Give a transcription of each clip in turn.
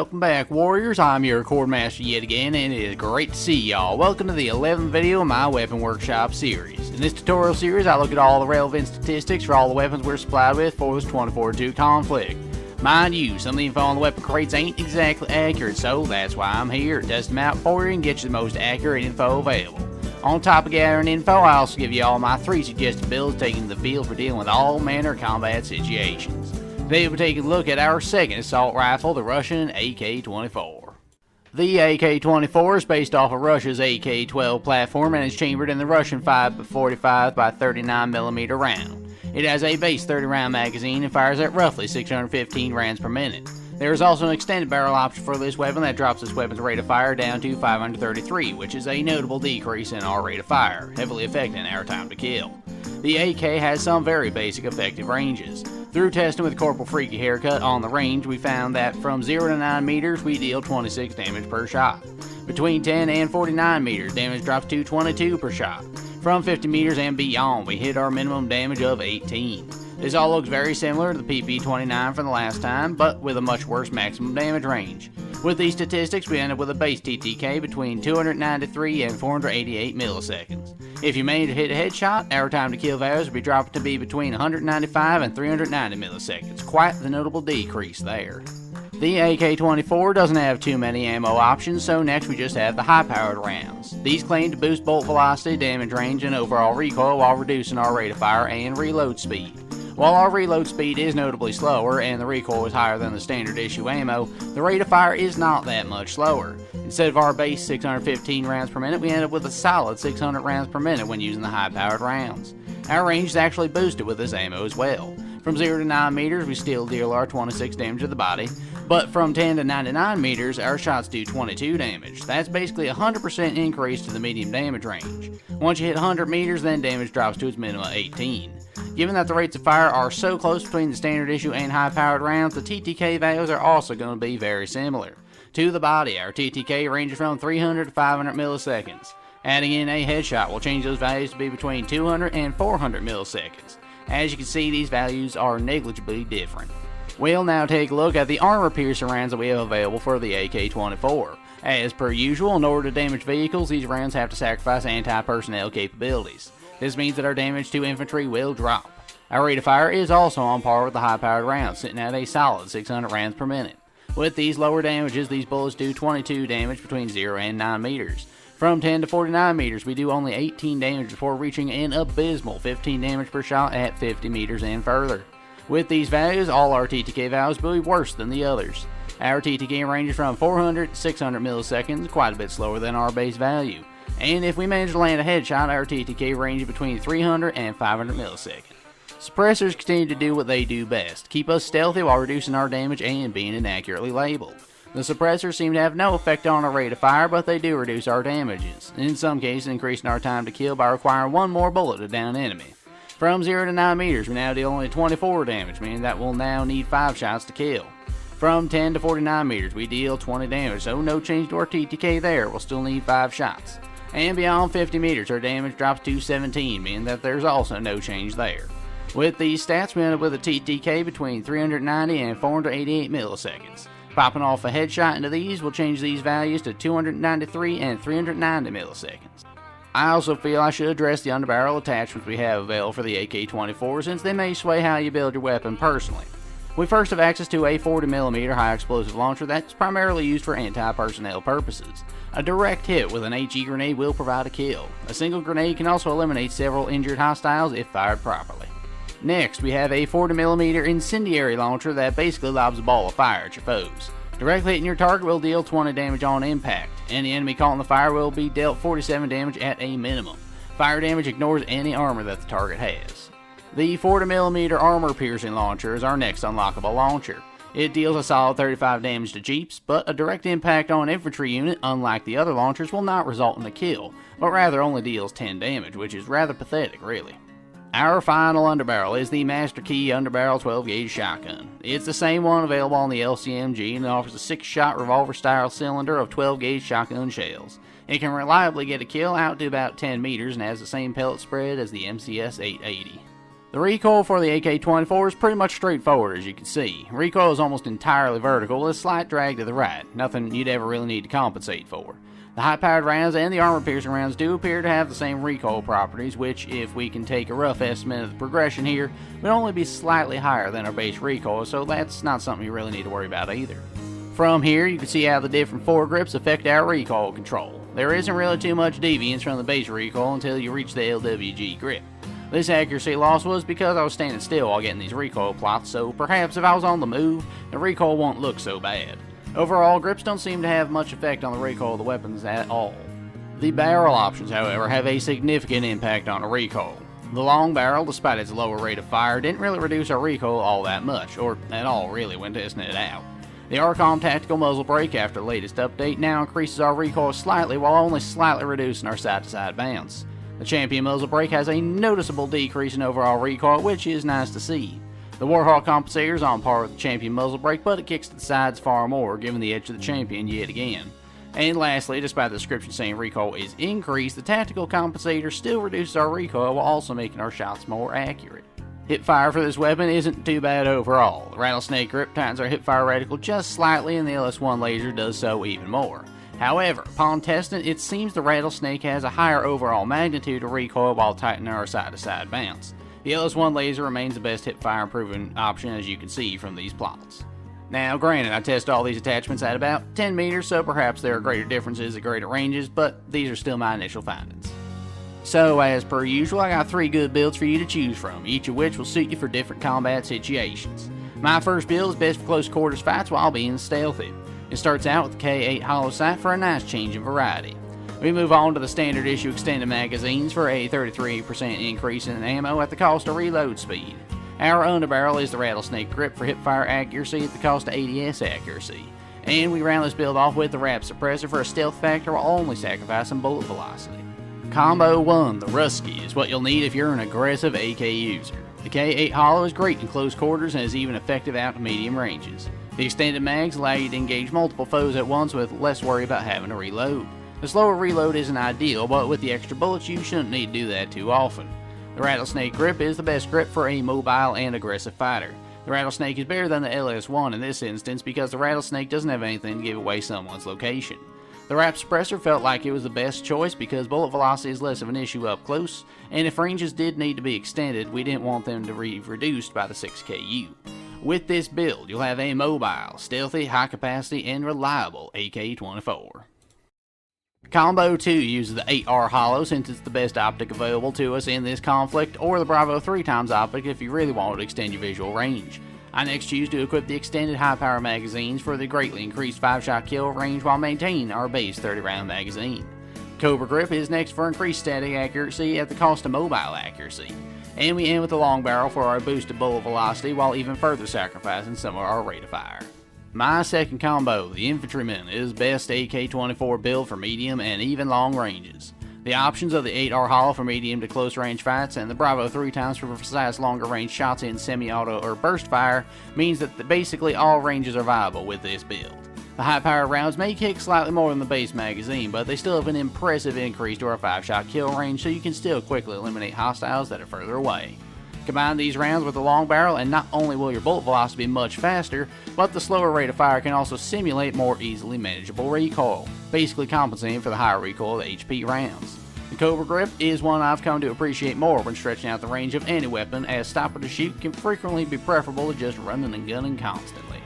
Welcome back, Warriors. I'm your Record Master yet again, and it is great to see y'all. Welcome to the 11th video in my Weapon Workshop series. In this tutorial series, I look at all the relevant statistics for all the weapons we're supplied with for this 24-2 conflict. Mind you, some of the info on the weapon crates ain't exactly accurate, so that's why I'm here to test them out for you and get you the most accurate info available. On top of gathering info, I also give you all my 3 suggested builds taking the field for dealing with all manner of combat situations. Today we'll take a look at our second assault rifle, the Russian AK-24. The AK-24 is based off of Russia's AK-12 platform and is chambered in the Russian 5.45 by 39mm round. It has a base 30 round magazine and fires at roughly 615 rounds per minute. There is also an extended barrel option for this weapon that drops this weapon's rate of fire down to 533, which is a notable decrease in our rate of fire, heavily affecting our time to kill. The AK has some very basic effective ranges. Through testing with Corporal Freaky Haircut on the range, we found that from 0 to 9 meters, we deal 26 damage per shot. Between 10 and 49 meters, damage drops to 22 per shot. From 50 meters and beyond, we hit our minimum damage of 18. This all looks very similar to the PP29 from the last time, but with a much worse maximum damage range. With these statistics, we end up with a base TTK between 293 and 488 milliseconds. If you manage to hit a headshot, our time to kill values will be dropping to be between 195 and 390 milliseconds. Quite the notable decrease there. The AK-24 doesn't have too many ammo options, so next we just have the high-powered rounds. These claim to boost bolt velocity, damage range, and overall recoil while reducing our rate of fire and reload speed. While our reload speed is notably slower and the recoil is higher than the standard issue ammo, the rate of fire is not that much slower. Instead of our base 615 rounds per minute, we end up with a solid 600 rounds per minute when using the high-powered rounds. Our range is actually boosted with this ammo as well. From 0 to 9 meters, we still deal our 26 damage to the body, but from 10 to 99 meters, our shots do 22 damage. That's basically a 100% increase to the medium damage range. Once you hit 100 meters, then damage drops to its minimum 18. Given that the rates of fire are so close between the standard issue and high-powered rounds, the TTK values are also going to be very similar. To the body, our TTK ranges from 300 to 500 milliseconds. Adding in a headshot will change those values to be between 200 and 400 milliseconds. As you can see, these values are negligibly different. We'll now take a look at the armor-piercing rounds that we have available for the AK-24. As per usual, in order to damage vehicles, these rounds have to sacrifice anti-personnel capabilities. This means that our damage to infantry will drop. Our rate of fire is also on par with the high-powered rounds, sitting at a solid 600 rounds per minute. With these lower damages, these bullets do 22 damage between 0 and 9 meters. From 10 to 49 meters, we do only 18 damage before reaching an abysmal 15 damage per shot at 50 meters and further. With these values, all our TTK values will be worse than the others. Our TTK ranges from 400 to 600 milliseconds, quite a bit slower than our base value. And if we manage to land a headshot, our TTK ranges between 300 and 500 milliseconds. Suppressors continue to do what they do best, keep us stealthy while reducing our damage and being inaccurately labeled. The suppressors seem to have no effect on our rate of fire, but they do reduce our damages, in some cases increasing our time to kill by requiring one more bullet to down an enemy. From 0 to 9 meters, we now deal only 24 damage, meaning that we'll now need 5 shots to kill. From 10 to 49 meters, we deal 20 damage, so no change to our TTK there, we'll still need 5 shots. And beyond 50 meters, our damage drops to 17, meaning that there's also no change there. With these stats, we end up with a TTK between 390 and 488 milliseconds. Popping off a headshot into these will change these values to 293 and 390 milliseconds. I also feel I should address the underbarrel attachments we have available for the AK-24 since they may sway how you build your weapon personally. We first have access to a 40mm high explosive launcher that's primarily used for anti-personnel purposes. A direct hit with an HE grenade will provide a kill. A single grenade can also eliminate several injured hostiles if fired properly. Next, we have a 40mm incendiary launcher that basically lobs a ball of fire at your foes. Directly hitting your target will deal 20 damage on impact. Any enemy caught in the fire will be dealt 47 damage at a minimum. Fire damage ignores any armor that the target has. The 40mm armor-piercing launcher is our next unlockable launcher. It deals a solid 35 damage to jeeps, but a direct impact on an infantry unit, unlike the other launchers, will not result in a kill, but rather only deals 10 damage, which is rather pathetic, really. Our final underbarrel is the Master Key Underbarrel 12-gauge shotgun. It's the same one available on the LCMG and it offers a 6-shot revolver-style cylinder of 12-gauge shotgun shells. It can reliably get a kill out to about 10 meters and has the same pellet spread as the MCS 880. The recoil for the AK-24 is pretty much straightforward, as you can see. Recoil is almost entirely vertical with a slight drag to the right, nothing you'd ever really need to compensate for. The high-powered rounds and the armor-piercing rounds do appear to have the same recoil properties, which, if we can take a rough estimate of the progression here, would only be slightly higher than our base recoil, so that's not something you really need to worry about either. From here, you can see how the different foregrips affect our recoil control. There isn't really too much deviance from the base recoil until you reach the LWG grip. This accuracy loss was because I was standing still while getting these recoil plots, so perhaps if I was on the move, the recoil won't look so bad. Overall, grips don't seem to have much effect on the recoil of the weapons at all. The barrel options, however, have a significant impact on the recoil. The long barrel, despite its lower rate of fire, didn't really reduce our recoil all that much, or at all really when testing it out. The Arcom Tactical Muzzle Brake, after the latest update, now increases our recoil slightly while only slightly reducing our side-to-side bounce. The Champion Muzzle Brake has a noticeable decrease in overall recoil, which is nice to see. The Warhawk Compensator is on par with the Champion Muzzle Brake, but it kicks to the sides far more, giving the edge to the Champion yet again. And lastly, despite the description saying recoil is increased, the Tactical Compensator still reduces our recoil while also making our shots more accurate. Hipfire for this weapon isn't too bad overall. The Rattlesnake grip tightens our hipfire reticle just slightly, and the LS1 laser does so even more. However, upon testing, it seems the Rattlesnake has a higher overall magnitude of recoil while tightening our side-to-side bounce. The LS1 laser remains the best hipfire improving option, as you can see from these plots. Now, granted, I test all these attachments at about 10 meters, so perhaps there are greater differences at greater ranges, but these are still my initial findings. So, as per usual, I got 3 good builds for you to choose from, each of which will suit you for different combat situations. My first build is best for close quarters fights while being stealthy. It starts out with the K8 hollow sight for a nice change in variety. We move on to the standard issue extended magazines for a 33% increase in ammo at the cost of reload speed. Our underbarrel is the Rattlesnake grip for hipfire accuracy at the cost of ADS accuracy. And we round this build off with the Wrap Suppressor for a stealth factor while only sacrificing bullet velocity. Combo 1, the Rusky, is what you'll need if you're an aggressive AK user. The K8 hollow is great in close quarters and is even effective out to medium ranges. The extended mags allow you to engage multiple foes at once with less worry about having to reload. The slower reload isn't ideal, but with the extra bullets you shouldn't need to do that too often. The Rattlesnake grip is the best grip for a mobile and aggressive fighter. The Rattlesnake is better than the LS1 in this instance because the Rattlesnake doesn't have anything to give away someone's location. The Wrap Suppressor felt like it was the best choice because bullet velocity is less of an issue up close, and if ranges did need to be extended, we didn't want them to be reduced by the 6KU. With this build, you'll have a mobile, stealthy, high capacity, and reliable AK-24. Combo 2 uses the 8R hollow since it's the best optic available to us in this conflict, or the Bravo 3x optic if you really want to extend your visual range. I next choose to equip the extended high power magazines for the greatly increased 5-shot kill range while maintaining our base 30-round magazine. Cobra grip is next for increased static accuracy at the cost of mobile accuracy. And we end with the long barrel for our boosted bullet velocity while even further sacrificing some of our rate of fire. My second combo, the Infantryman, is best AK24 build for medium and even long ranges. The options of the 8R hollow for medium to close range fights and the Bravo 3x for precise longer range shots in semi-auto or burst fire means that basically all ranges are viable with this build. The high power rounds may kick slightly more than the base magazine, but they still have an impressive increase to our 5-shot kill range, so you can still quickly eliminate hostiles that are further away. Combine these rounds with the long barrel and not only will your bullet velocity be much faster, but the slower rate of fire can also simulate more easily manageable recoil, basically compensating for the higher recoil of the HP rounds. The Cobra grip is one I've come to appreciate more when stretching out the range of any weapon, as stopper to shoot can frequently be preferable to just running and gunning constantly.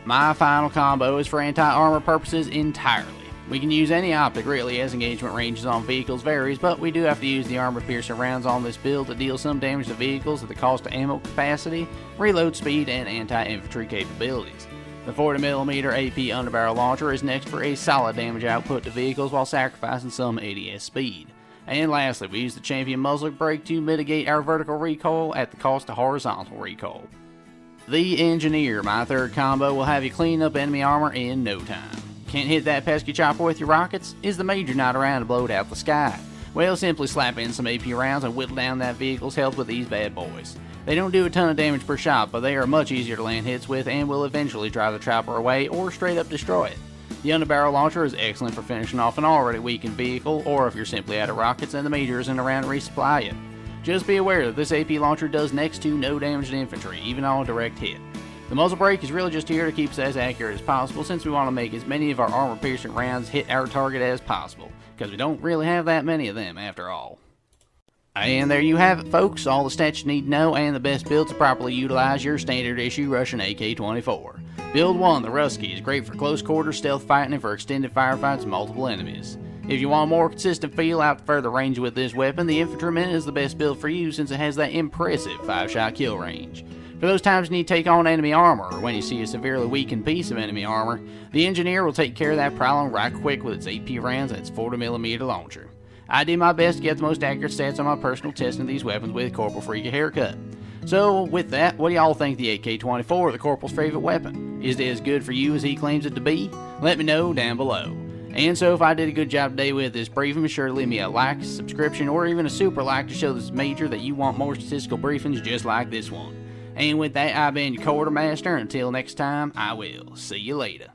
My final combo is for anti-armor purposes entirely. We can use any optic really, as engagement ranges on vehicles varies, but we do have to use the armor-piercing rounds on this build to deal some damage to vehicles at the cost of ammo capacity, reload speed, and anti-infantry capabilities. The 40mm AP underbarrel launcher is next for a solid damage output to vehicles while sacrificing some ADS speed. And lastly, we use the Champion muzzle brake to mitigate our vertical recoil at the cost of horizontal recoil. The Engineer, my third combo, will have you clean up enemy armor in no time. Can't hit that pesky chopper with your rockets? Is the Major not around to blow it out the sky? Well, simply slap in some AP rounds and whittle down that vehicle's health with these bad boys. They don't do a ton of damage per shot, but they are much easier to land hits with and will eventually drive the chopper away or straight up destroy it. The underbarrel launcher is excellent for finishing off an already weakened vehicle, or if you're simply out of rockets and the Major isn't around to resupply you. Just be aware that this AP launcher does next to no damage to infantry, even on a direct hit. The muzzle brake is really just here to keep us as accurate as possible, since we want to make as many of our armor-piercing rounds hit our target as possible, because we don't really have that many of them after all. And there you have it, folks, all the stats you need to know and the best build to properly utilize your standard issue Russian AK-24. Build 1, the Rusky, is great for close quarters, stealth fighting, and for extended firefights with multiple enemies. If you want a more consistent feel out to further range with this weapon, the Infantryman is the best build for you since it has that impressive 5-shot kill range. For those times you need to take on enemy armor, or when you see a severely weakened piece of enemy armor, the Engineer will take care of that problem right quick with its AP rounds and its 40mm launcher. I did my best to get the most accurate stats on my personal testing of these weapons with Corporal Freak Haircut. So, with that, what do y'all think the AK-24 the Corporal's favorite weapon? Is it as good for you as he claims it to be? Let me know down below. And so if I did a good job today with this briefing, be sure to leave me a like, subscription, or even a super like to show this major that you want more statistical briefings just like this one. And with that, I've been your Quartermaster. Until next time, I will see you later.